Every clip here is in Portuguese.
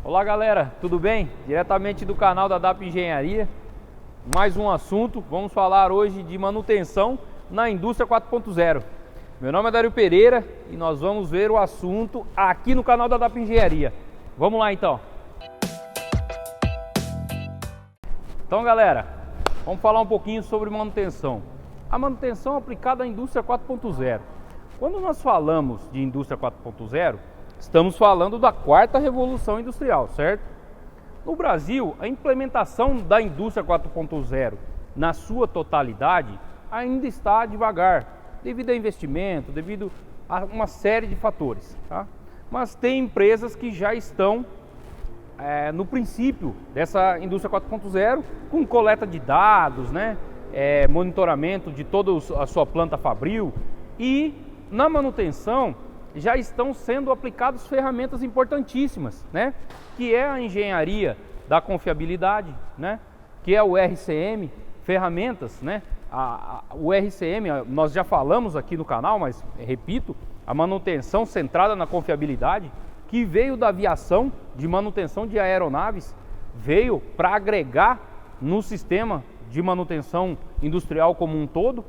Olá galera, tudo bem? Diretamente do canal da DAP Engenharia, mais um assunto. Vamos falar hoje de manutenção na indústria 4.0. Meu nome é Dario Pereira e nós vamos ver o assunto aqui no canal da DAP Engenharia. Vamos lá então. Então galera, vamos falar um pouquinho sobre manutenção. A manutenção aplicada à indústria 4.0. Quando nós falamos de indústria 4.0, estamos falando da quarta revolução industrial, certo? No Brasil, a implementação da indústria 4.0 na sua totalidade ainda está devagar, devido a investimento, devido a uma série de fatores, tá? Mas tem empresas que já estão no princípio dessa indústria 4.0 com coleta de dados, né? Monitoramento de toda a sua planta fabril, e na manutenção já estão sendo aplicadas ferramentas importantíssimas, né? Que é a engenharia da confiabilidade, né? Que é o RCM, ferramentas, né? O RCM, nós já falamos aqui no canal, mas repito, a manutenção centrada na confiabilidade, que veio da aviação, de manutenção de aeronaves, veio para agregar no sistema de manutenção industrial como um todo,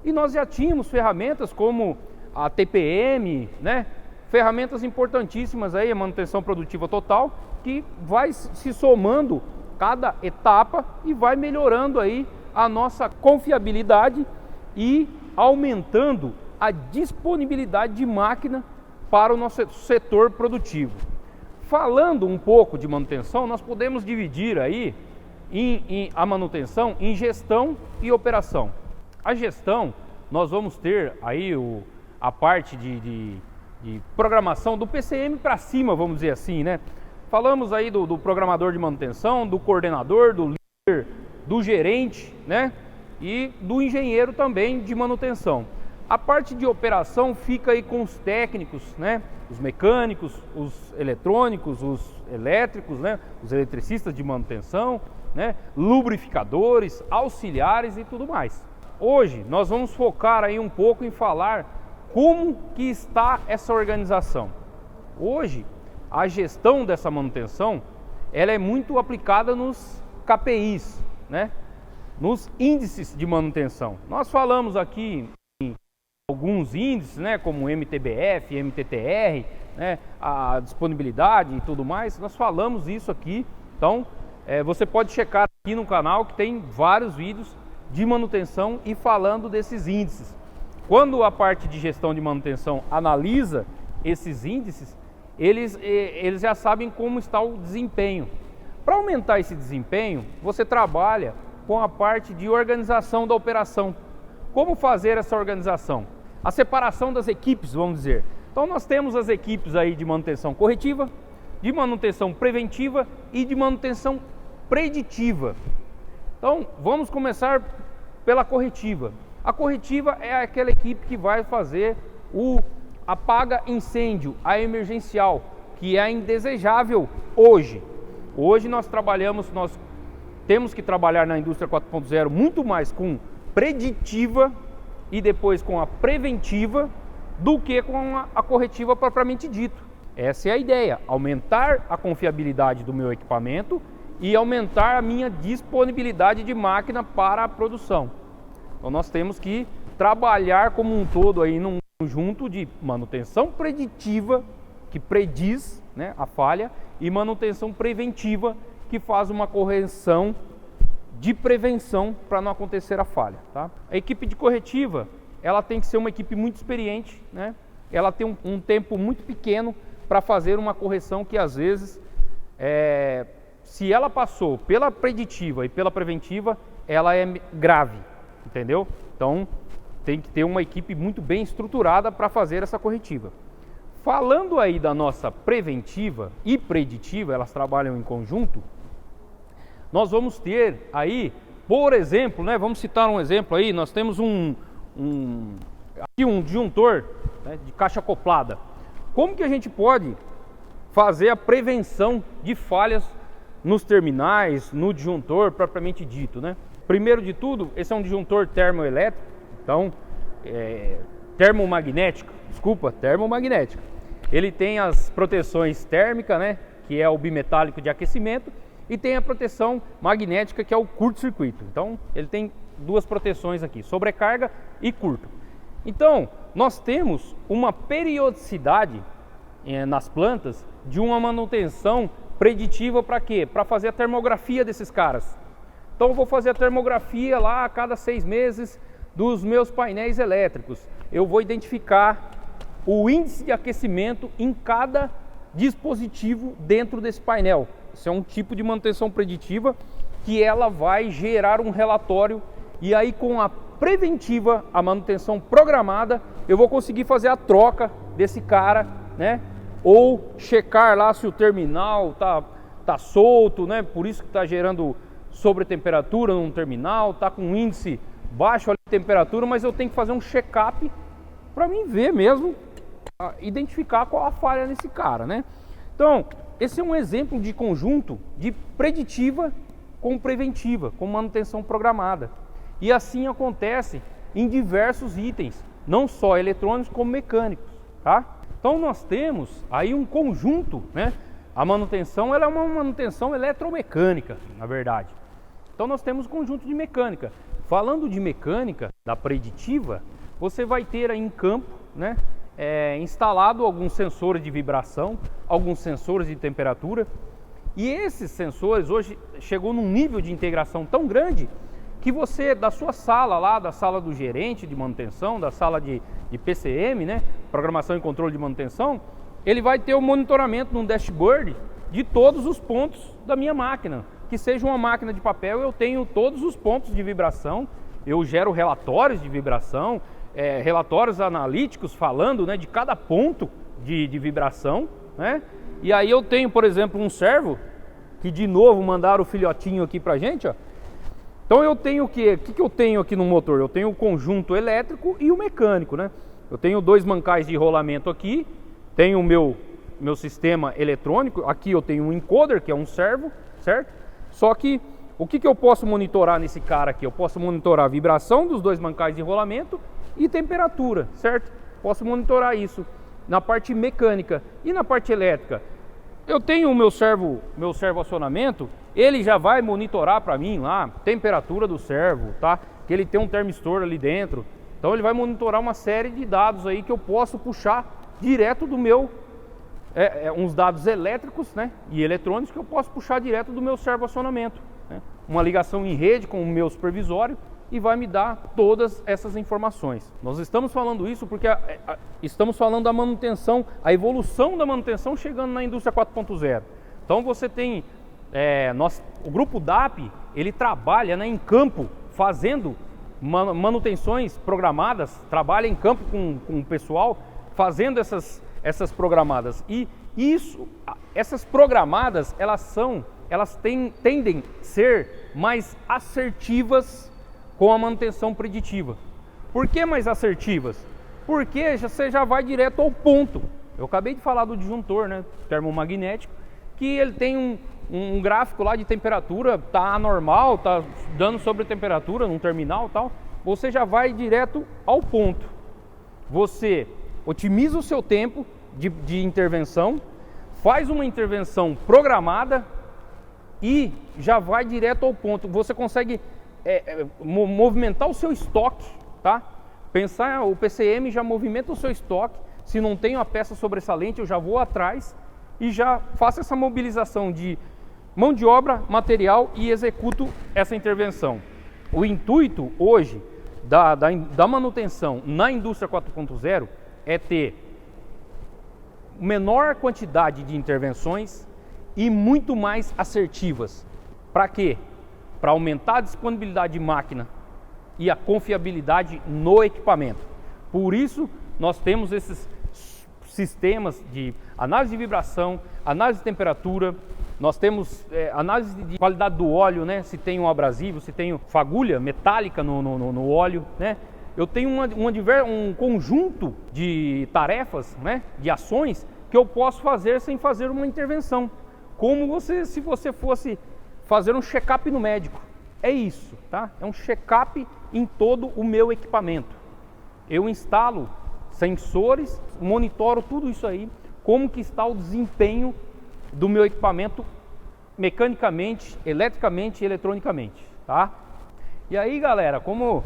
e nós já tínhamos ferramentas como a TPM, né? Ferramentas importantíssimas aí, a manutenção produtiva total, que vai se somando cada etapa e vai melhorando aí a nossa confiabilidade e aumentando a disponibilidade de máquina para o nosso setor produtivo. Falando um pouco de manutenção, nós podemos dividir aí a manutenção em gestão e operação. A gestão, nós vamos ter aí a parte de programação do PCM para cima, vamos dizer assim, né? Falamos aí do programador de manutenção, do coordenador, do líder, do gerente, né? E do engenheiro também de manutenção. A parte de operação fica aí com os técnicos, né? Os mecânicos, os eletrônicos, os elétricos, né? Os eletricistas de manutenção, né? Lubrificadores, auxiliares e tudo mais. Hoje nós vamos focar aí um pouco em falar como que está essa organização. Hoje, a gestão dessa manutenção, ela é muito aplicada nos KPIs, né? Nos índices de manutenção. Nós falamos aqui em alguns índices, né? Como MTBF, MTTR, né? A disponibilidade e tudo mais. Nós falamos isso aqui. Então, você pode checar aqui no canal que tem vários vídeos de manutenção e falando desses índices. Quando a parte de gestão de manutenção analisa esses índices, eles já sabem como está o desempenho. Para aumentar esse desempenho, você trabalha com a parte de organização da operação. Como fazer essa organização? A separação das equipes, vamos dizer. Então nós temos as equipes aí de manutenção corretiva, de manutenção preventiva e de manutenção preditiva. Então vamos começar pela corretiva. A corretiva é aquela equipe que vai fazer o apaga-incêndio, a emergencial, que é indesejável hoje. Hoje nós temos que trabalhar na indústria 4.0 muito mais com preditiva e depois com a preventiva do que com a corretiva propriamente dito. Essa é a ideia, aumentar a confiabilidade do meu equipamento e aumentar a minha disponibilidade de máquina para a produção. Então nós temos que trabalhar como um todo aí num conjunto de manutenção preditiva, que prediz, né, a falha, e manutenção preventiva, que faz uma correção de prevenção para não acontecer a falha, tá? A equipe de corretiva, ela tem que ser uma equipe muito experiente, né? Ela tem um tempo muito pequeno para fazer uma correção que às vezes, se ela passou pela preditiva e pela preventiva, ela é grave. Entendeu? Então tem que ter uma equipe muito bem estruturada para fazer essa corretiva. Falando aí da nossa preventiva e preditiva, elas trabalham em conjunto. Nós vamos ter aí, por exemplo, né, vamos citar um exemplo aí, nós temos aqui um disjuntor, né, de caixa acoplada. Como que a gente pode fazer a prevenção de falhas nos terminais, no disjuntor propriamente dito, né? Primeiro de tudo, esse é um disjuntor termoelétrico, então termomagnético. Ele tem as proteções térmicas, né, que é o bimetálico de aquecimento, e tem a proteção magnética, que é o curto-circuito. Então, ele tem duas proteções aqui, sobrecarga e curto. Então, nós temos uma periodicidade nas plantas de uma manutenção preditiva para quê? Para fazer a termografia desses caras. Então, eu vou fazer a termografia lá a cada 6 meses dos meus painéis elétricos. Eu vou identificar o índice de aquecimento em cada dispositivo dentro desse painel. Isso é um tipo de manutenção preditiva que ela vai gerar um relatório, e aí com a preventiva, a manutenção programada, eu vou conseguir fazer a troca desse cara, né? Ou checar lá se o terminal tá solto, né? Por isso que está gerando sobretemperatura num terminal, tá com um índice baixo de temperatura, mas eu tenho que fazer um check-up para mim ver mesmo, identificar qual a falha nesse cara, né? Então, esse é um exemplo de conjunto de preditiva com preventiva, com manutenção programada. E assim acontece em diversos itens, não só eletrônicos como mecânicos, tá? Então nós temos aí um conjunto, né? A manutenção, ela é uma manutenção eletromecânica, na verdade. Então nós temos um conjunto de mecânica. Falando de mecânica, da preditiva, você vai ter aí em campo, né? Instalado alguns sensores de vibração, alguns sensores de temperatura, e esses sensores hoje chegou num nível de integração tão grande que você, da sua sala lá, da sala do gerente de manutenção, da sala de PCM, né, programação e controle de manutenção, ele vai ter o monitoramento num dashboard de todos os pontos da minha máquina. Que seja uma máquina de papel, eu tenho todos os pontos de vibração, eu gero relatórios de vibração, relatórios analíticos falando, né, de cada ponto de vibração, né? E aí eu tenho, por exemplo, um servo, que de novo mandaram o filhotinho aqui pra gente, ó. Então eu tenho o que eu tenho aqui no motor? Eu tenho o conjunto elétrico e o mecânico, né? Eu tenho 2 mancais de rolamento aqui, tenho o meu sistema eletrônico, aqui eu tenho um encoder, que é um servo, certo? Só que o que eu posso monitorar nesse cara aqui? Eu posso monitorar a vibração dos 2 mancais de rolamento e temperatura, certo? Posso monitorar isso na parte mecânica. E na parte elétrica, eu tenho o meu servo acionamento, ele já vai monitorar para mim lá temperatura do servo, tá? Que ele tem um termistor ali dentro. Então ele vai monitorar uma série de dados aí que eu posso puxar direto do meu uns dados elétricos, né, e eletrônicos, que eu posso puxar direto do meu servo acionamento, né? Uma ligação em rede com o meu supervisório, e vai me dar todas essas informações. Nós estamos falando isso porque estamos falando da manutenção, a evolução da manutenção chegando na indústria 4.0. Então você tem, o grupo DAP, ele trabalha, né, em campo, fazendo manutenções programadas, trabalha em campo com o pessoal, fazendo essas programadas. E essas programadas, elas tendem a ser mais assertivas com a manutenção preditiva. Por que mais assertivas? Porque você já vai direto ao ponto. Eu acabei de falar do disjuntor, né, termomagnético, que ele tem um gráfico lá de temperatura, tá anormal, tá dando sobre temperatura num terminal e tal. Você já vai direto ao ponto. Você otimiza o seu tempo de intervenção, faz uma intervenção programada e já vai direto ao ponto. Você consegue movimentar o seu estoque, tá? Pensar, o PCM já movimenta o seu estoque. Se não tem uma peça sobressalente, eu já vou atrás e já faço essa mobilização de mão de obra, material, e executo essa intervenção. O intuito hoje da manutenção na indústria 4.0 é ter menor quantidade de intervenções e muito mais assertivas. Para quê? Para aumentar a disponibilidade de máquina e a confiabilidade no equipamento. Por isso, nós temos esses sistemas de análise de vibração, análise de temperatura, nós temos análise de qualidade do óleo, né? Se tem um abrasivo, se tem fagulha metálica no óleo, né? Eu tenho um conjunto de tarefas, né? De ações que eu posso fazer sem fazer uma intervenção. Como se você fosse fazer um check-up no médico. É isso, tá? É um check-up em todo o meu equipamento. Eu instalo sensores, monitoro tudo isso aí, como que está o desempenho do meu equipamento mecanicamente, eletricamente e eletronicamente, tá? E aí, galera, como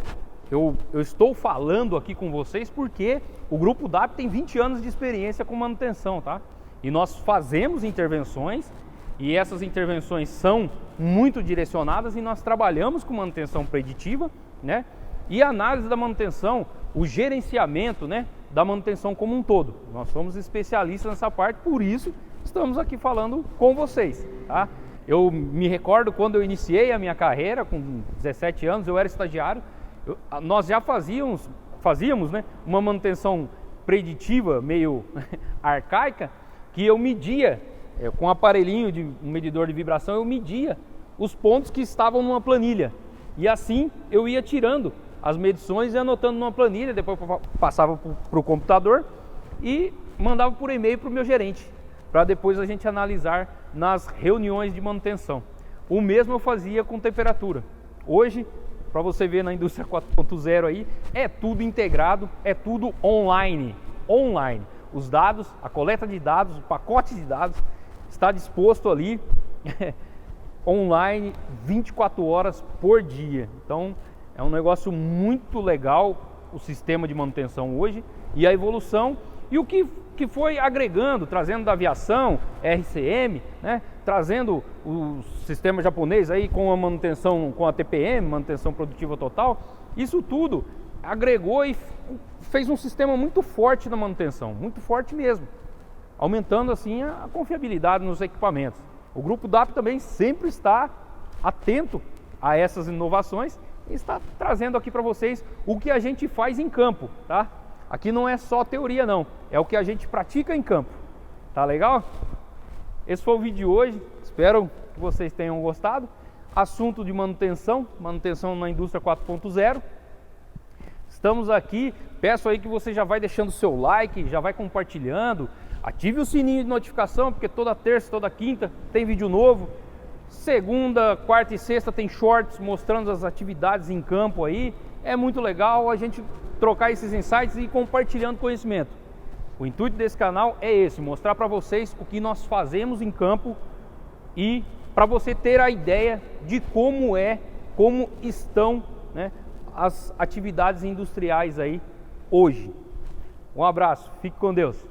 eu estou falando aqui com vocês porque o Grupo DAP tem 20 anos de experiência com manutenção, tá? E nós fazemos intervenções e essas intervenções são muito direcionadas e nós trabalhamos com manutenção preditiva, né? E análise da manutenção, o gerenciamento, né, da manutenção como um todo. Nós somos especialistas nessa parte, por isso estamos aqui falando com vocês, tá? Eu me recordo quando eu iniciei a minha carreira, com 17 anos, eu era estagiário, nós já fazíamos, né, uma manutenção preditiva meio arcaica, que eu media, com um aparelhinho de um medidor de vibração, eu media os pontos que estavam numa planilha. E assim eu ia tirando as medições e anotando numa planilha, depois passava para o computador e mandava por e-mail para o meu gerente, para depois a gente analisar nas reuniões de manutenção. O mesmo eu fazia com temperatura. Hoje, para você ver na indústria 4.0 aí, é tudo integrado, é tudo online. Os dados, a coleta de dados, o pacote de dados está disposto ali online 24 horas por dia. Então é um negócio muito legal o sistema de manutenção hoje e a evolução e o que foi agregando, trazendo da aviação, RCM, né? Trazendo o sistema japonês aí com a manutenção, com a TPM, manutenção produtiva total. Isso tudo agregou e fez um sistema muito forte na manutenção, muito forte mesmo, aumentando assim a confiabilidade nos equipamentos. O Grupo DAP também sempre está atento a essas inovações e está trazendo aqui para vocês o que a gente faz em campo, tá? Aqui não é só teoria não, é o que a gente pratica em campo, tá legal? Esse foi o vídeo de hoje, espero que vocês tenham gostado. Assunto de manutenção na indústria 4.0. Estamos aqui, peço aí que você já vai deixando o seu like, já vai compartilhando, ative o sininho de notificação, porque toda terça, toda quinta tem vídeo novo. Segunda, quarta e sexta tem shorts mostrando as atividades em campo aí. É muito legal a gente trocar esses insights e ir compartilhando conhecimento. O intuito desse canal é esse, mostrar para vocês o que nós fazemos em campo e para você ter a ideia de como estão, né, as atividades industriais aí hoje. Um abraço, fique com Deus.